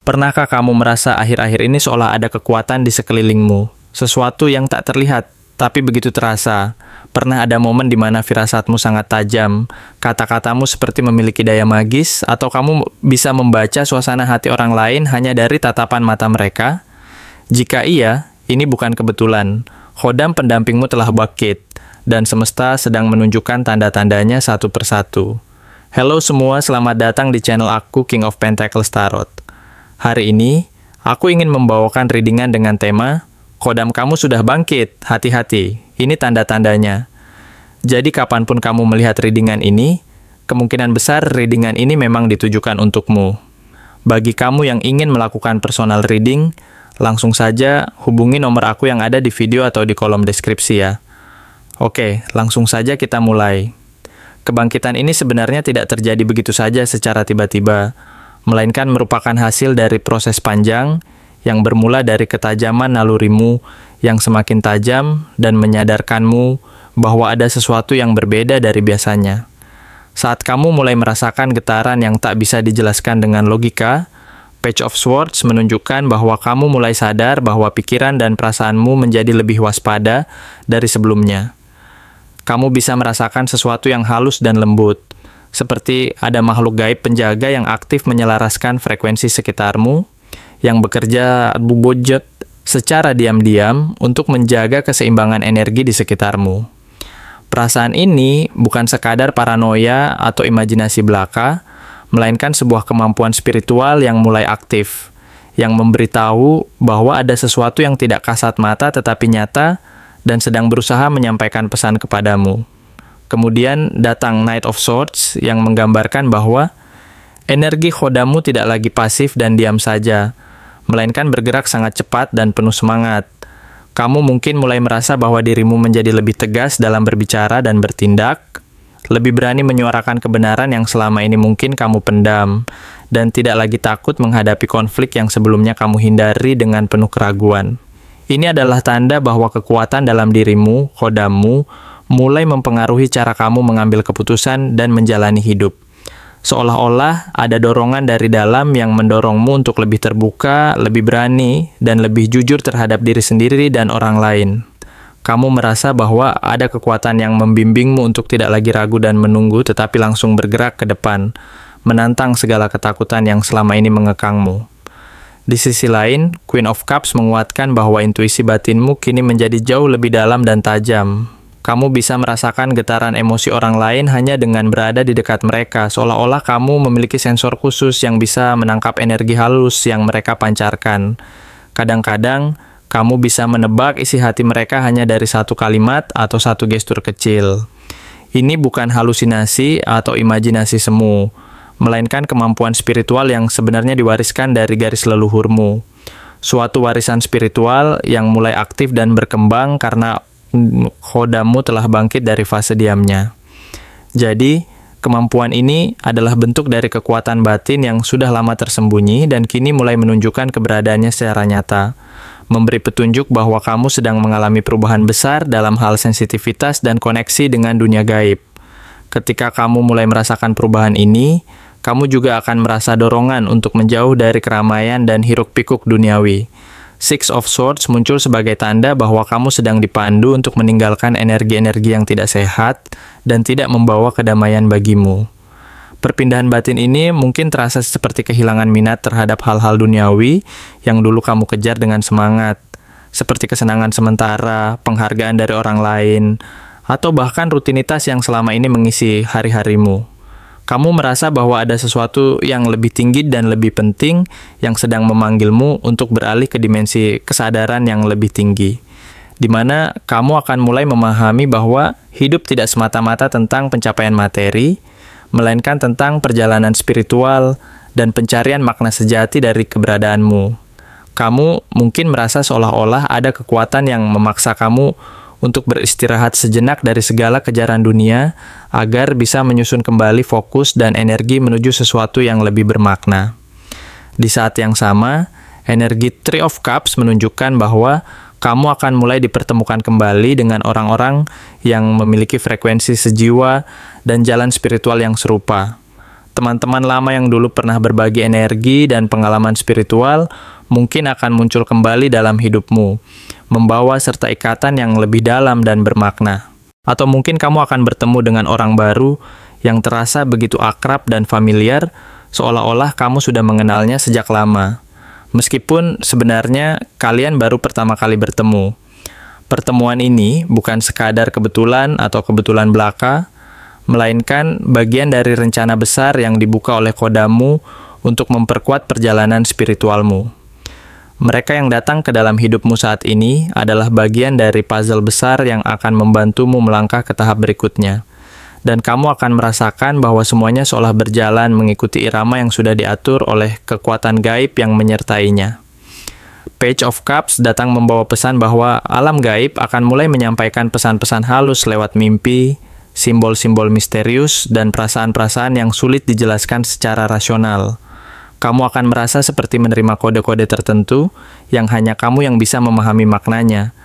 Pernahkah kamu merasa akhir-akhir ini seolah ada kekuatan di sekelilingmu? Sesuatu yang tak terlihat, tapi begitu terasa. Pernah ada momen di mana firasatmu sangat tajam, kata-katamu seperti memiliki daya magis, atau kamu bisa membaca suasana hati orang lain hanya dari tatapan mata mereka? Jika iya, ini bukan kebetulan. Khodam pendampingmu telah bangkit, dan semesta sedang menunjukkan tanda-tandanya satu persatu. Halo semua, selamat datang di channel aku, King of Pentacles Tarot. Hari ini, aku ingin membawakan readingan dengan tema, Khodam kamu sudah bangkit, hati-hati, ini tanda-tandanya. Jadi kapanpun kamu melihat readingan ini, kemungkinan besar readingan ini memang ditujukan untukmu. Bagi kamu yang ingin melakukan personal reading, langsung saja hubungi nomor aku yang ada di video atau di kolom deskripsi ya. Oke, langsung saja kita mulai. Kebangkitan ini sebenarnya tidak terjadi begitu saja secara tiba-tiba, melainkan merupakan hasil dari proses panjang yang bermula dari ketajaman nalurimu yang semakin tajam dan menyadarkanmu bahwa ada sesuatu yang berbeda dari biasanya. Saat kamu mulai merasakan getaran yang tak bisa dijelaskan dengan logika, Page of Swords menunjukkan bahwa kamu mulai sadar bahwa pikiran dan perasaanmu menjadi lebih waspada dari sebelumnya. Kamu bisa merasakan sesuatu yang halus dan lembut, seperti ada makhluk gaib penjaga yang aktif menyelaraskan frekuensi sekitarmu, yang bekerja bubujut secara diam-diam untuk menjaga keseimbangan energi di sekitarmu. Perasaan ini bukan sekadar paranoia atau imajinasi belaka, melainkan sebuah kemampuan spiritual yang mulai aktif, yang memberitahu bahwa ada sesuatu yang tidak kasat mata tetapi nyata dan sedang berusaha menyampaikan pesan kepadamu. Kemudian datang Knight of Swords yang menggambarkan bahwa energi khodammu tidak lagi pasif dan diam saja, melainkan bergerak sangat cepat dan penuh semangat. Kamu mungkin mulai merasa bahwa dirimu menjadi lebih tegas dalam berbicara dan bertindak, lebih berani menyuarakan kebenaran yang selama ini mungkin kamu pendam, dan tidak lagi takut menghadapi konflik yang sebelumnya kamu hindari dengan penuh keraguan. Ini adalah tanda bahwa kekuatan dalam dirimu, khodammu, mulai mempengaruhi cara kamu mengambil keputusan dan menjalani hidup. Seolah-olah ada dorongan dari dalam yang mendorongmu untuk lebih terbuka, lebih berani, dan lebih jujur terhadap diri sendiri dan orang lain. Kamu merasa bahwa ada kekuatan yang membimbingmu untuk tidak lagi ragu dan menunggu, tetapi langsung bergerak ke depan, menantang segala ketakutan yang selama ini mengekangmu. Di sisi lain, Queen of Cups menguatkan bahwa intuisi batinmu kini menjadi jauh lebih dalam dan tajam. Kamu bisa merasakan getaran emosi orang lain hanya dengan berada di dekat mereka, seolah-olah kamu memiliki sensor khusus yang bisa menangkap energi halus yang mereka pancarkan. Kadang-kadang, kamu bisa menebak isi hati mereka hanya dari satu kalimat atau satu gestur kecil. Ini bukan halusinasi atau imajinasi semu, melainkan kemampuan spiritual yang sebenarnya diwariskan dari garis leluhurmu. Suatu warisan spiritual yang mulai aktif dan berkembang karena khodammu telah bangkit dari fase diamnya. Jadi, kemampuan ini adalah bentuk dari kekuatan batin yang sudah lama tersembunyi dan kini mulai menunjukkan keberadaannya secara nyata, memberi petunjuk bahwa kamu sedang mengalami perubahan besar dalam hal sensitivitas dan koneksi dengan dunia gaib. Ketika kamu mulai merasakan perubahan ini, kamu juga akan merasa dorongan untuk menjauh dari keramaian dan hiruk-pikuk duniawi. Six of Swords muncul sebagai tanda bahwa kamu sedang dipandu untuk meninggalkan energi-energi yang tidak sehat dan tidak membawa kedamaian bagimu. Perpindahan batin ini mungkin terasa seperti kehilangan minat terhadap hal-hal duniawi yang dulu kamu kejar dengan semangat, seperti kesenangan sementara, penghargaan dari orang lain, atau bahkan rutinitas yang selama ini mengisi hari-harimu. Kamu merasa bahwa ada sesuatu yang lebih tinggi dan lebih penting yang sedang memanggilmu untuk beralih ke dimensi kesadaran yang lebih tinggi, di mana kamu akan mulai memahami bahwa hidup tidak semata-mata tentang pencapaian materi, melainkan tentang perjalanan spiritual dan pencarian makna sejati dari keberadaanmu. Kamu mungkin merasa seolah-olah ada kekuatan yang memaksa kamu untuk beristirahat sejenak dari segala kejaran dunia agar bisa menyusun kembali fokus dan energi menuju sesuatu yang lebih bermakna. Di saat yang sama, energi Three of Cups menunjukkan bahwa kamu akan mulai dipertemukan kembali dengan orang-orang yang memiliki frekuensi sejiwa dan jalan spiritual yang serupa. teman-teman lama yang dulu pernah berbagi energi dan pengalaman spiritual mungkin akan muncul kembali dalam hidupmu, membawa serta ikatan yang lebih dalam dan bermakna. Atau mungkin kamu akan bertemu dengan orang baru yang terasa begitu akrab dan familiar, seolah-olah kamu sudah mengenalnya sejak lama. Meskipun sebenarnya kalian baru pertama kali bertemu. Pertemuan ini bukan sekadar kebetulan atau kebetulan belaka, melainkan bagian dari rencana besar yang dibuka oleh kodamu untuk memperkuat perjalanan spiritualmu. Mereka yang datang ke dalam hidupmu saat ini adalah bagian dari puzzle besar yang akan membantumu melangkah ke tahap berikutnya. Dan kamu akan merasakan bahwa semuanya seolah berjalan mengikuti irama yang sudah diatur oleh kekuatan gaib yang menyertainya. Page of Cups datang membawa pesan bahwa alam gaib akan mulai menyampaikan pesan-pesan halus lewat mimpi, simbol-simbol misterius, dan perasaan-perasaan yang sulit dijelaskan secara rasional. Kamu akan merasa seperti menerima kode-kode tertentu yang hanya kamu yang bisa memahami maknanya.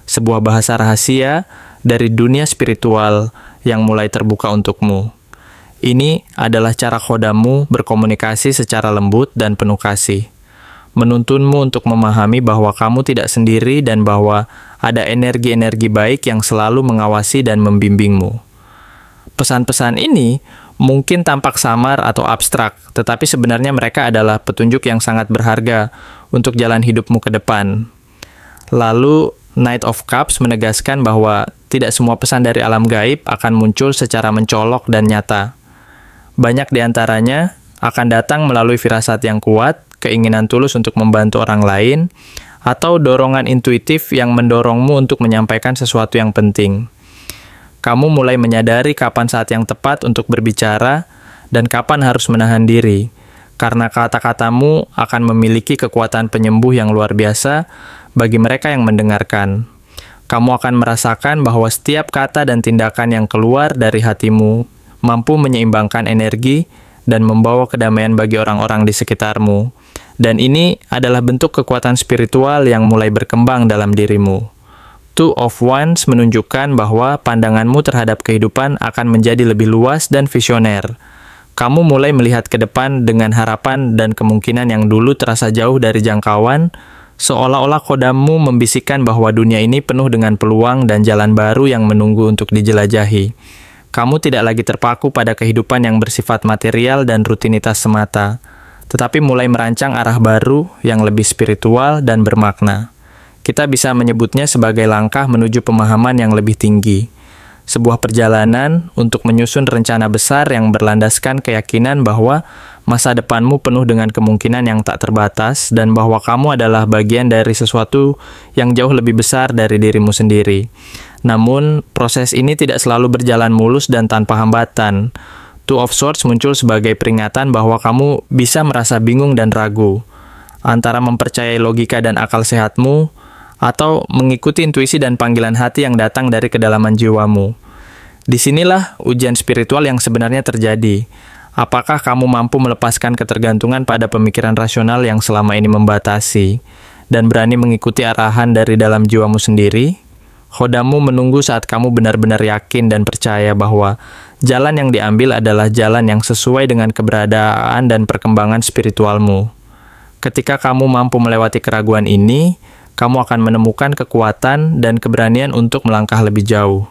Sebuah bahasa rahasia dari dunia spiritual yang mulai terbuka untukmu. Ini adalah cara kodamu berkomunikasi secara lembut dan penuh kasih. Menuntunmu untuk memahami bahwa kamu tidak sendiri dan bahwa ada energi-energi baik yang selalu mengawasi dan membimbingmu. Pesan-pesan ini mungkin tampak samar atau abstrak, tetapi sebenarnya mereka adalah petunjuk yang sangat berharga untuk jalan hidupmu ke depan. Lalu, Knight of Cups menegaskan bahwa tidak semua pesan dari alam gaib akan muncul secara mencolok dan nyata. Banyak di antaranya akan datang melalui firasat yang kuat, keinginan tulus untuk membantu orang lain, atau dorongan intuitif yang mendorongmu untuk menyampaikan sesuatu yang penting. Kamu mulai menyadari kapan saat yang tepat untuk berbicara dan kapan harus menahan diri, karena kata-katamu akan memiliki kekuatan penyembuh yang luar biasa bagi mereka yang mendengarkan. Kamu akan merasakan bahwa setiap kata dan tindakan yang keluar dari hatimu mampu menyeimbangkan energi dan membawa kedamaian bagi orang-orang di sekitarmu. Dan ini adalah bentuk kekuatan spiritual yang mulai berkembang dalam dirimu. Two of Wands menunjukkan bahwa pandanganmu terhadap kehidupan akan menjadi lebih luas dan visioner. Kamu mulai melihat ke depan dengan harapan dan kemungkinan yang dulu terasa jauh dari jangkauan, seolah-olah kodamu membisikkan bahwa dunia ini penuh dengan peluang dan jalan baru yang menunggu untuk dijelajahi. Kamu tidak lagi terpaku pada kehidupan yang bersifat material dan rutinitas semata, tetapi mulai merancang arah baru yang lebih spiritual dan bermakna. Kita bisa menyebutnya sebagai langkah menuju pemahaman yang lebih tinggi. Sebuah perjalanan untuk menyusun rencana besar yang berlandaskan keyakinan bahwa masa depanmu penuh dengan kemungkinan yang tak terbatas dan bahwa kamu adalah bagian dari sesuatu yang jauh lebih besar dari dirimu sendiri. Namun, proses ini tidak selalu berjalan mulus dan tanpa hambatan. Two of Swords muncul sebagai peringatan bahwa kamu bisa merasa bingung dan ragu antara mempercayai logika dan akal sehatmu atau mengikuti intuisi dan panggilan hati yang datang dari kedalaman jiwamu. Disinilah ujian spiritual yang sebenarnya terjadi. Apakah kamu mampu melepaskan ketergantungan pada pemikiran rasional yang selama ini membatasi dan berani mengikuti arahan dari dalam jiwamu sendiri? Khodamu menunggu saat kamu benar-benar yakin dan percaya bahwa jalan yang diambil adalah jalan yang sesuai dengan keberadaan dan perkembangan spiritualmu. Ketika kamu mampu melewati keraguan ini, kamu akan menemukan kekuatan dan keberanian untuk melangkah lebih jauh.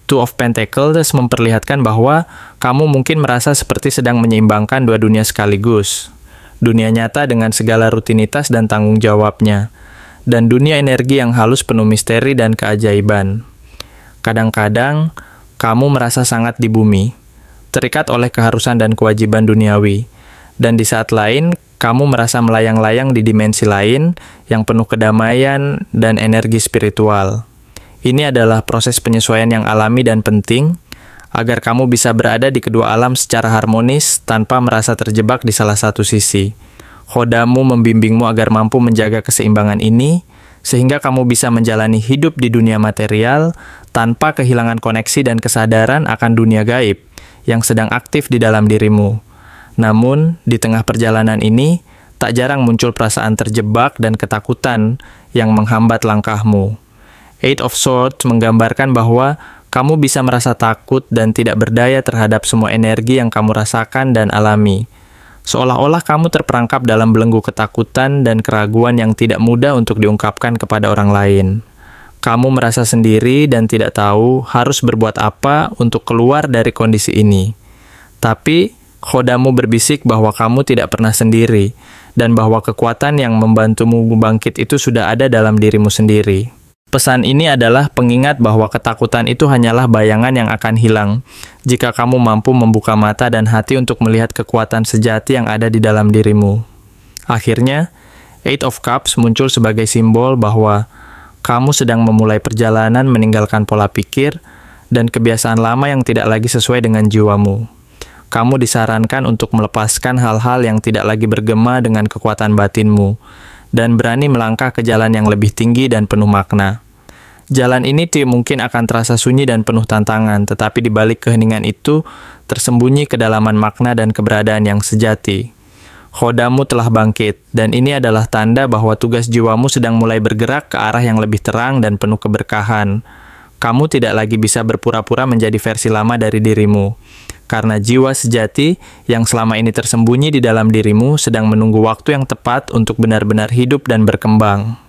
Two of Pentacles memperlihatkan bahwa kamu mungkin merasa seperti sedang menyeimbangkan dua dunia sekaligus. Dunia nyata dengan segala rutinitas dan tanggung jawabnya, dan dunia energi yang halus penuh misteri dan keajaiban. Kadang-kadang, kamu merasa sangat di bumi, terikat oleh keharusan dan kewajiban duniawi, dan di saat lain, kamu merasa melayang-layang di dimensi lain yang penuh kedamaian dan energi spiritual. Ini adalah proses penyesuaian yang alami dan penting, agar kamu bisa berada di kedua alam secara harmonis tanpa merasa terjebak di salah satu sisi. Khodamu membimbingmu agar mampu menjaga keseimbangan ini, sehingga kamu bisa menjalani hidup di dunia material tanpa kehilangan koneksi dan kesadaran akan dunia gaib yang sedang aktif di dalam dirimu. Namun, di tengah perjalanan ini, tak jarang muncul perasaan terjebak dan ketakutan yang menghambat langkahmu. Eight of Swords menggambarkan bahwa Kamu bisa merasa takut dan tidak berdaya terhadap semua energi yang kamu rasakan dan alami. Seolah-olah kamu terperangkap dalam belenggu ketakutan dan keraguan yang tidak mudah untuk diungkapkan kepada orang lain. Kamu merasa sendiri dan tidak tahu harus berbuat apa untuk keluar dari kondisi ini. Tapi, khodamu berbisik bahwa kamu tidak pernah sendiri, dan bahwa kekuatan yang membantumu bangkit itu sudah ada dalam dirimu sendiri. Pesan ini adalah pengingat bahwa ketakutan itu hanyalah bayangan yang akan hilang jika kamu mampu membuka mata dan hati untuk melihat kekuatan sejati yang ada di dalam dirimu. Akhirnya, Eight of Cups muncul sebagai simbol bahwa kamu sedang memulai perjalanan meninggalkan pola pikir dan kebiasaan lama yang tidak lagi sesuai dengan jiwamu. Kamu disarankan untuk melepaskan hal-hal yang tidak lagi bergema dengan kekuatan batinmu, dan berani melangkah ke jalan yang lebih tinggi dan penuh makna. Jalan ini mungkin akan terasa sunyi dan penuh tantangan, tetapi di balik keheningan itu tersembunyi kedalaman makna dan keberadaan yang sejati. Khodamu telah bangkit, dan ini adalah tanda bahwa tugas jiwamu sedang mulai bergerak ke arah yang lebih terang dan penuh keberkahan. Kamu tidak lagi bisa berpura-pura menjadi versi lama dari dirimu, karena jiwa sejati yang selama ini tersembunyi di dalam dirimu sedang menunggu waktu yang tepat untuk benar-benar hidup dan berkembang.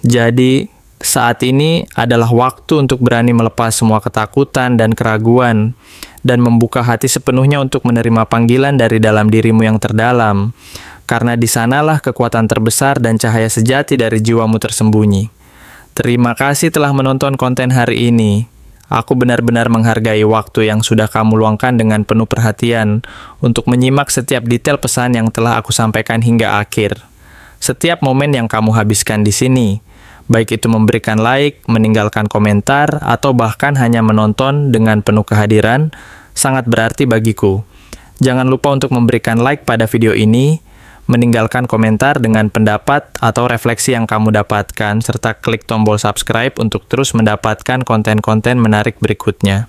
Jadi, saat ini adalah waktu untuk berani melepas semua ketakutan dan keraguan, dan membuka hati sepenuhnya untuk menerima panggilan dari dalam dirimu yang terdalam, karena di sanalah kekuatan terbesar dan cahaya sejati dari jiwamu tersembunyi. Terima kasih telah menonton konten hari ini. Aku benar-benar menghargai waktu yang sudah kamu luangkan dengan penuh perhatian untuk menyimak setiap detail pesan yang telah aku sampaikan hingga akhir. Setiap momen yang kamu habiskan di sini, baik itu memberikan like, meninggalkan komentar, atau bahkan hanya menonton dengan penuh kehadiran, sangat berarti bagiku. Jangan lupa untuk memberikan like pada video ini, meninggalkan komentar dengan pendapat atau refleksi yang kamu dapatkan, serta klik tombol subscribe untuk terus mendapatkan konten-konten menarik berikutnya.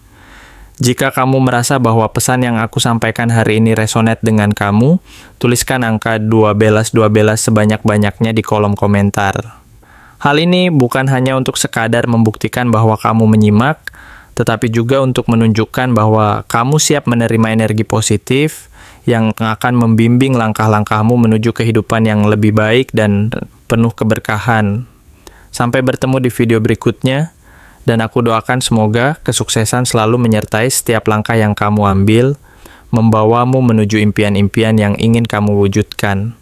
Jika kamu merasa bahwa pesan yang aku sampaikan hari ini resonate dengan kamu, tuliskan angka 12 sebanyak-banyaknya di kolom komentar. Hal ini bukan hanya untuk sekadar membuktikan bahwa kamu menyimak, tetapi juga untuk menunjukkan bahwa kamu siap menerima energi positif yang akan membimbing langkah-langkahmu menuju kehidupan yang lebih baik dan penuh keberkahan. Sampai bertemu di video berikutnya, dan aku doakan semoga kesuksesan selalu menyertai setiap langkah yang kamu ambil, membawamu menuju impian-impian yang ingin kamu wujudkan.